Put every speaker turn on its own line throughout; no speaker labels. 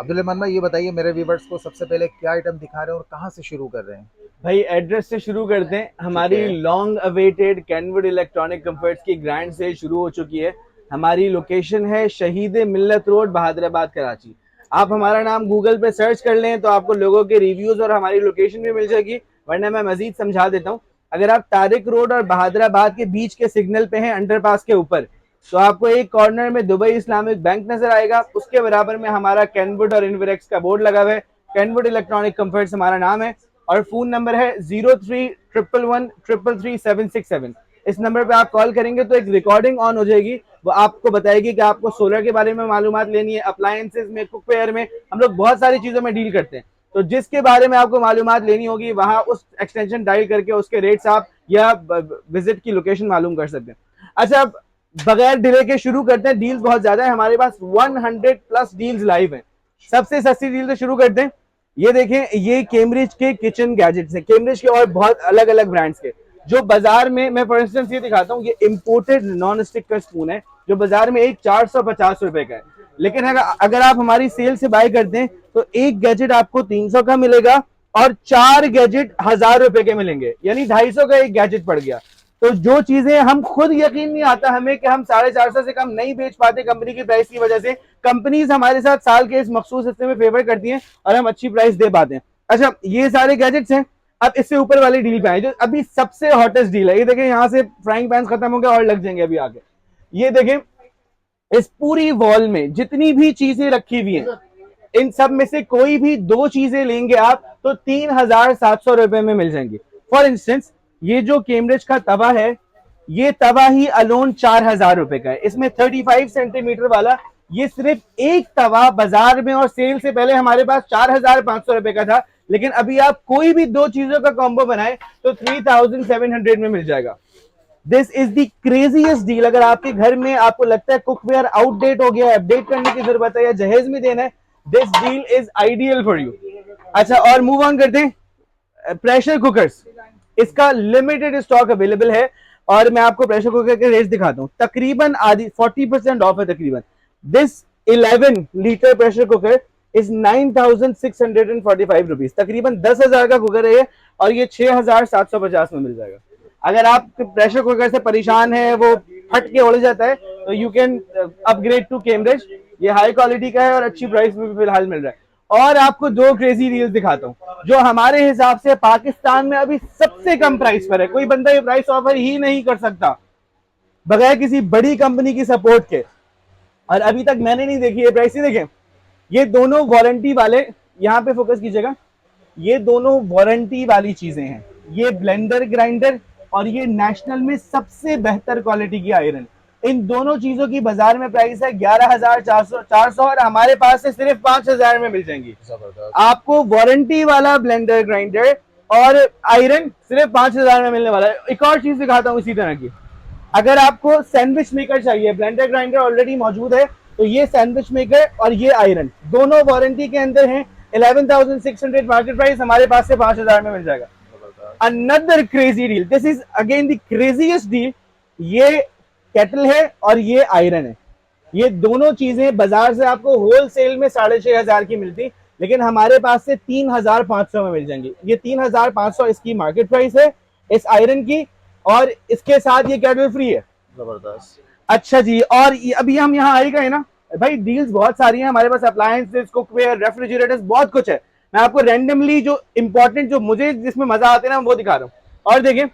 अब्दुल रहमान भाई, ये बताइए मेरे व्यूवर्स को सबसे पहले क्या आइटम दिखा रहे हैं और कहाँ से शुरू कर रहे हैं?
भाई एड्रेस से शुरू करते हैं।
ठीक
हमारी
है।
Long awaited Kenwood electronic comforts की ग्रैंड सेल शुरू हो चुकी है। हमारी लोकेशन है शहीद मिल्लत रोड, बहादुराबाद, कराची। आप हमारा नाम गूगल पे सर्च कर लें तो आपको लोगों के रिव्यूज और हमारी लोकेशन भी मिल जाएगी, वरना मैं मजीद समझा देता हूँ। अगर आप तारिक रोड और बहादुराबाद के बीच के सिग्नल पे हैं, अंडरपास के ऊपर, तो आपको एक कॉर्नर में दुबई इस्लामिक बैंक नजर आएगा। उसके बराबर में हमारा कैनवुड और इन्वेरेक्स का बोर्ड लगा हुआ है। कैनवुड इलेक्ट्रॉनिक कंफर्ट्स हमारा नाम है और फोन नंबर है 0311133767। इस नंबर पे आप कॉल करेंगे तो एक रिकॉर्डिंग ऑन हो जाएगी, वो आपको बताएगी कि आपको सोलर के बारे में मालूमात लेनी है, अप्लायंसेस में, कुकवेयर में। हम लोग बहुत सारी चीजों में डील करते हैं, तो जिसके बारे में आपको मालूमात लेनी होगी वहां उस एक्सटेंशन डायल करके उसके रेट्स आप या विजिट की लोकेशन मालूम कर सकते हैं। अच्छा, बगैर डिले के शुरू करते हैं। डील्स बहुत ज्यादा है हमारे पास, 100+ डील्स लाइव हैं। सबसे सस्ती डील से शुरू करते हैं। ये देखें, ये कैम्ब्रिज के किचन गैजेट्स हैं, कैम्ब्रिज के और बहुत अलग अलग ब्रांड्स के। जो बाजार में, मैं फॉर इंस्टेंस ये दिखाता हूँ, ये इंपोर्टेड नॉन स्टिक का स्पून है जो बाजार में एक 450 रुपए का है। लेकिन अगर आप हमारी सेल से बाय करते हैं तो एक गैजेट आपको 300 का मिलेगा और 4 गैजेट 1000 रुपए के मिलेंगे, यानी 250 का एक गैजेट पड़ गया। तो जो चीजें हम खुद यकीन नहीं आता हमें कि हम 450 से कम नहीं बेच पाते कंपनी की प्राइस की वजह से, कंपनीज हमारे साथ साल के इस मखसूस हिस्से में फेवर करती हैं और हम अच्छी प्राइस दे पाते हैं। अच्छा, ये सारे गैजेट्स हैं। अब इससे ऊपर वाली डील पे आए जो अभी सबसे हॉटेस्ट डील है। ये देखें, यहाँ से फ्राइंग पैन खत्म हो गया और लग जाएंगे अभी आगे। ये देखें, इस पूरी वॉल में जितनी भी चीजें रखी हुई हैं, इन सब में से कोई भी दो चीजें लेंगे आप तो 3700 रुपए में मिल जाएंगी। फॉर इंस्टेंस, ये जो कैम्ब्रिज का तवा है, ये तवा ही अलोन 4000 रुपए का है। इसमें 35 सेंटीमीटर वाला ये सिर्फ एक तवा बाजार में और सेल से पहले हमारे पास 4500 रुपए का था, लेकिन अभी आप कोई भी दो चीजों का कॉम्बो बनाए तो 3700 में मिल जाएगा। This is the craziest deal. अगर आपके घर में आपको लगता है कुकवेयर आउटडेट हो गया है, अपडेट करने की जरूरत है या जहेज में देना है, this deal is ideal for you. अच्छा, और मूव ऑन करते हैं। प्रेशर कुकर्स, इसका लिमिटेड स्टॉक अवेलेबल है और मैं आपको प्रेशर कुकर के रेट दिखाता हूं। तकरीबन आधी 40% ऑफ है तकरीबन। This 11 litre pressure cooker is 9645 rupees, तकरीबन 10,000 का कुकर है ये, और ये 6750 में मिल जाएगा। अगर आप प्रेशर कुकर से परेशान है, वो फट के उड़ जाता है, तो you can upgrade to Cambridge. ये हाई क्वालिटी का है और अच्छी प्राइस में भी फिलहाल मिल रहा है। और आपको दो क्रेजी डील्स दिखाता हूं जो हमारे हिसाब से पाकिस्तान में अभी सबसे कम प्राइस पर है। कोई बंदा ये प्राइस ऑफर ही नहीं कर सकता बगैर किसी बड़ी कंपनी की सपोर्ट के, और अभी तक मैंने नहीं देखी है प्राइस। ही देखें, ये दोनों वारंटी वाले, यहाँ पे फोकस कीजिएगा, ये दोनों वारंटी वाली चीजें हैं। ये ब्लेंडर ग्राइंडर और ये नेशनल में सबसे बेहतर क्वालिटी की आयरन। इन दोनों चीजों की बाजार में प्राइस है 11,400 और हमारे पास से सिर्फ 5,000 में मिल जाएंगी।
जबरदस्त।
आपको वारंटी वाला ब्लेंडर ग्राइंडर और आयरन सिर्फ 5,000 में मिलने वाला है। एक और चीज दिखाता हूँ इसी तरह की। अगर आपको सैंडविच मेकर चाहिए, ब्लेंडर ग्राइंडर ऑलरेडी मौजूद है, तो ये सैंडविच मेकर और ये आयरन दोनों वारंटी के अंदर हैं। 11,600 मार्केट प्राइस, हमारे पास से 5,000 में मिल जाएगा। Another crazy deal, this is again the craziest deal. ये केटल है और ये आयरन है। ये दोनों चीजें बाजार से आपको होलसेल में 6,500 की मिलती, लेकिन हमारे पास से 3,500 में मिल जाएंगी। ये 3,500 इसकी मार्केट प्राइस है इस आयरन की, और इसके साथ ये केटल फ्री है।
जबरदस्त।
अच्छा जी, और अभी हम यहाँ आए गए ना भाई, डील्स बहुत सारी हैं हमारे पास। अप्लायंसेस, कुकवेयर, रेफ्रिजरेटर्स, बहुत कुछ है। मैं आपको रैंडमली जो इंपॉर्टेंट, जो मुझे जिसमें मजा आते हैं ना, वो दिखा रहा हूँ। और देखिए,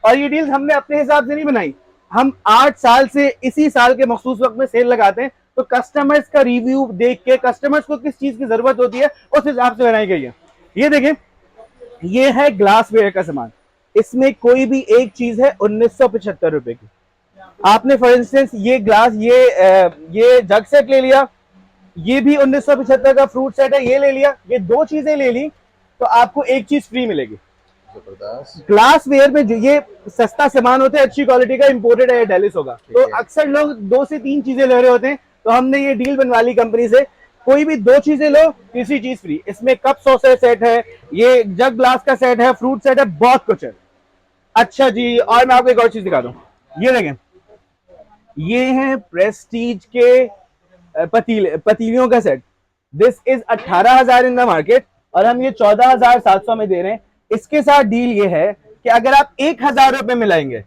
और ये डील्स हमने अपने हिसाब से नहीं बनाई। हम 8 साल से इसी साल के मखसूस वक्त में सेल लगाते हैं, तो कस्टमर्स का रिव्यू देख के, कस्टमर्स को किस चीज की जरूरत होती है उस हिसाब से बनाई गई है। ये देखें, ये है ग्लास वेयर का सामान। इसमें कोई भी एक चीज है 1975 रुपए की। आपने फॉर इंस्टेंस ये ग्लास, ये जग सेट ले लिया, ये भी 1975 का फ्रूट सेट है, ये ले लिया, ये दो चीजें ले ली तो आपको एक चीज फ्री मिलेगी।
जबरदस्त।
ग्लास वेयर में जो ये सस्ता सामान होता है, अच्छी क्वालिटी का, इंपोर्टेड है, डेलिस होगा, तो अक्सर लोग 2 से 3 चीजें ले रहे होते हैं। तो हमने ये डील बनवा ली कंपनी से, कोई भी दो चीजें लो, तीसरी चीज फ्री। इसमें कप सॉसर सेट है, ये जग ग्लास का सेट है, फ्रूट सेट है, बहुत कुछ है। अच्छा जी, और मैं आपको एक और चीज दिखा दूं। ये देखें, ये है प्रेस्टीज के पतीलियों का set. This is 18,000 in the market और हम ये 14,700 में दे रहे हैं। इसके साथ डील ये है कि अगर आप 1,000 रुपए मिलाएंगे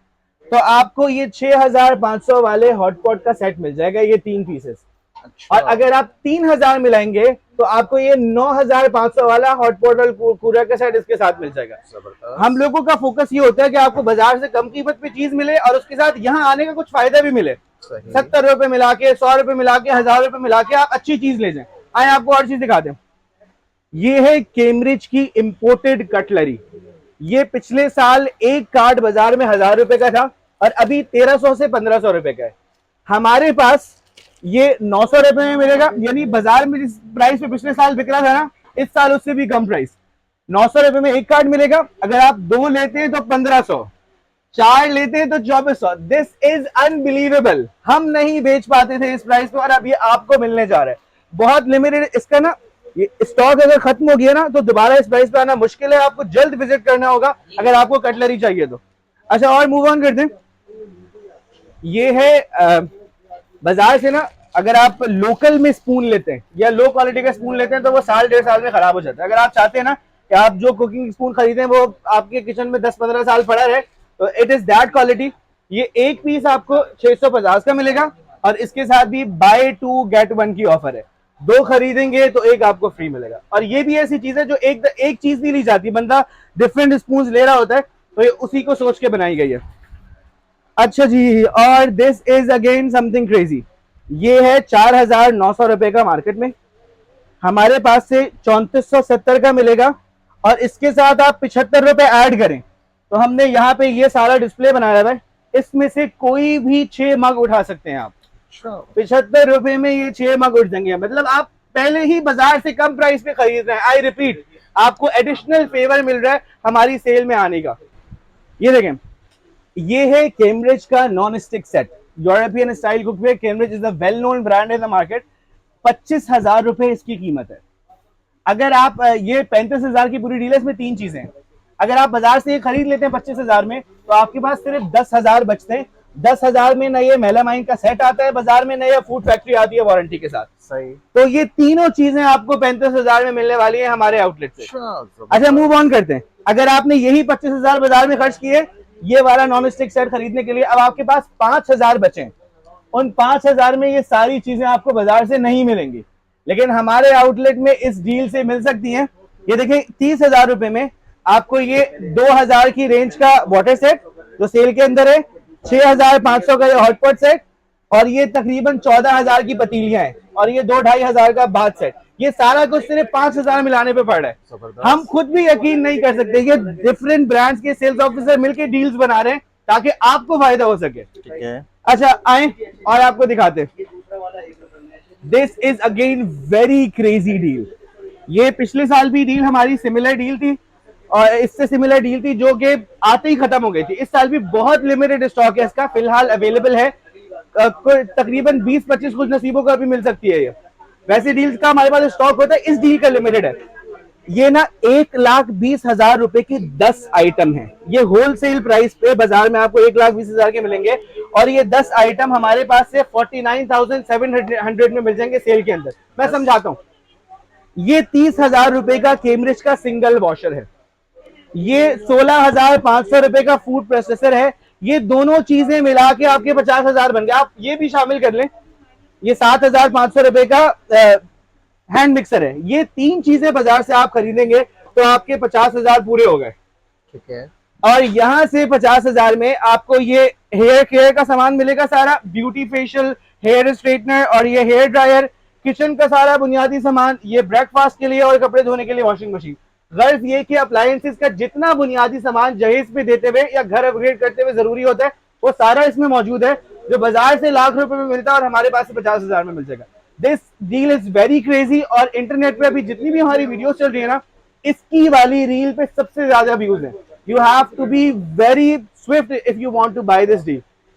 तो आपको ये 6,500 वाले हॉटपॉट का सेट मिल जाएगा, ये 3 पीसेस।
अच्छा।
और अगर आप 3,000 मिलाएंगे तो आपको ये 9,500 वाला हॉटपॉट और कूलर का सेट इसके साथ मिल जाएगा। हम लोगों का फोकस ये होता है कि आपको बाजार से कम कीमत पे चीज मिले और उसके साथ यहाँ आने का कुछ फायदा भी मिले। 70 रुपए मिला के, 100 रुपए मिला के, 1,000 रुपए मिला के आप अच्छी चीज ले जाएं। आए आपको और चीज दिखा दें। ये है कैम्ब्रिज की इंपोर्टेड कटलरी। ये पिछले साल एक कार्ड बाजार में 1,000 रुपए का था और अभी 1,300 से 1,500 रुपए का है। हमारे पास ये 900 रुपए में मिलेगा, यानी बाजार में जिस प्राइस पे पिछले साल बिक रहा था ना, इस साल उससे भी कम प्राइस। 900 रुपए में एक कार्ड मिलेगा। अगर आप 2 लेते हैं तो 1,500, 4 लेते हैं तो 2,400। This is unbelievable. हम नहीं बेच पाते थे इस प्राइस पे और अब ये आपको मिलने जा रहा है। बहुत लिमिटेड इसका ना, ये स्टॉक अगर खत्म हो गया ना तो दोबारा इस प्राइस पे आना मुश्किल है। आपको जल्द विजिट करना होगा अगर आपको कटलरी चाहिए तो। अच्छा, और मूव ऑन करते हैं। ये है बाजार से ना, अगर आप लोकल में स्पून लेते हैं या लो क्वालिटी का स्पून लेते हैं तो वो 1.5 साल में खराब हो जाता है। अगर आप चाहते हैं ना कि आप जो कुकिंग स्पून खरीदें वो आपके किचन में 10-15 साल पड़ा रहे, तो इट इज दैट क्वालिटी। ये एक पीस आपको 650 का मिलेगा और इसके साथ भी बाय 2 गेट 1 की ऑफर है। 2 खरीदेंगे तो एक आपको फ्री मिलेगा। और ये भी ऐसी चीज है जो एक चीज नहीं ली जाती, बंदा डिफरेंट स्पून ले रहा होता है, तो ये उसी को सोच के बनाई गई है। अच्छा जी, और this is again something crazy. ये है 4,900 रुपए का मार्केट में, हमारे पास से 3470 का मिलेगा और इसके साथ आप 75 रुपए ऐड करें तो हमने यहाँ पे ये सारा डिस्प्ले बनाया हुआ है। इसमें से कोई भी 6 मग उठा सकते हैं आप। 75 रुपए में ये 6 मग उठ जाएंगे। मतलब आप पहले ही बाजार से कम प्राइस पे खरीद रहे हैं। आई रिपीट, आपको एडिशनल फेवर मिल रहा है हमारी सेल में आने का। ये देखें, ये है कैम्ब्रिज का non stick set, European style cookware. Cambridge is the well known brand in the market. 25,000 रुपए इसकी कीमत है। अगर आप ये 35,000 की पूरी डील है, इसमें 3 चीजें हैं। अगर आप बाजार से ये खरीद लेते हैं 25,000 में तो आपके पास सिर्फ 10,000 बचते हैं। 10,000 में न ये मेलामाइन का सेट आता है बाजार में, न ये फूड फैक्ट्री आती है वारंटी के साथ।
सही।
तो ये तीनों चीजें आपको 35,000 में मिलने वाली है हमारे आउटलेट से। अच्छा, मूव ऑन करते हैं। अगर आपने यही 25,000 बाजार में खर्च किए ये वाला नॉन स्टिक सेट खरीदने के लिए, अब आपके पास 5,000 बचे। उन 5,000 में ये सारी चीजें आपको बाजार से नहीं मिलेंगी, लेकिन हमारे आउटलेट में इस डील से मिल सकती हैं। ये देखें, 30,000 रुपए में आपको ये 2,000 की रेंज का वाटर सेट जो सेल के अंदर है, 6,500 का ये हॉटपॉट सेट और ये तकरीबन 14,000 की पतीलियां हैं और ये 2-2,500 का बाथ सेट। ये सारा कुछ सिर्फ 5,000 मिलाने पे पड़ रहा है। हम खुद भी यकीन नहीं कर सकते। ये डिफरेंट ब्रांड्स के सेल्स ऑफिसर मिलकर डील्स बना रहे हैं ताकि आपको फायदा हो सके।
ठीक है।
अच्छा, आए और आपको दिखाते। This is again very crazy deal. ये पिछले साल भी डील हमारी सिमिलर डील थी और इससे सिमिलर डील थी जो कि आते ही खत्म हो गई थी। इस साल भी बहुत लिमिटेड स्टॉक है इसका, फिलहाल अवेलेबल है। तकरीबन 20-25 कुछ नसीबों का भी मिल सकती है। ये वैसे डील्स का हमारे पास स्टॉक होता है, इस डील का लिमिटेड है। ये ना 1,20,000 रुपए के 10 आइटम हैं। ये होलसेल प्राइस पे बाजार में आपको 1,20,000 के मिलेंगे और ये 10 आइटम हमारे पास से 49,700 में मिल जाएंगे सेल के अंदर। मैं समझाता हूँ। ये 30,000 रुपए का कैम्ब्रिज का सिंगल वॉशर है। ये 16,500 रुपए का फूड प्रोसेसर है। ये दोनों चीजें मिला के आपके 50,000 बन गए। आप ये भी शामिल कर लें, ये 7,500 रुपए का हैंड मिक्सर है। ये 3 चीजें बाजार से आप खरीदेंगे तो आपके 50,000 पूरे हो गए।
ठीक है।
और यहां से 50,000 में आपको ये हेयर केयर का सामान मिलेगा सारा, ब्यूटी फेशियल, हेयर स्ट्रेटनर और ये हेयर ड्रायर, किचन का सारा बुनियादी सामान, ये ब्रेकफास्ट के लिए और कपड़े धोने के लिए वॉशिंग मशीन। गर्ज ये कि अप्लायंसेस का जितना बुनियादी सामान जहेज पे देते हुए या घर अपग्रेड करते हुए जरूरी होता है वो सारा इसमें मौजूद है, जो बाजार से लाख रुपए में मिलता है और हमारे पास से 50,000 में मिल जाएगा। This deal is very crazy और इंटरनेट पे अभी जितनी भी हमारी वीडियोस चल रही है ना, इसकी वाली रील पे सबसे ज्यादा व्यूज है। You have to be very swift if you want to buy this deal.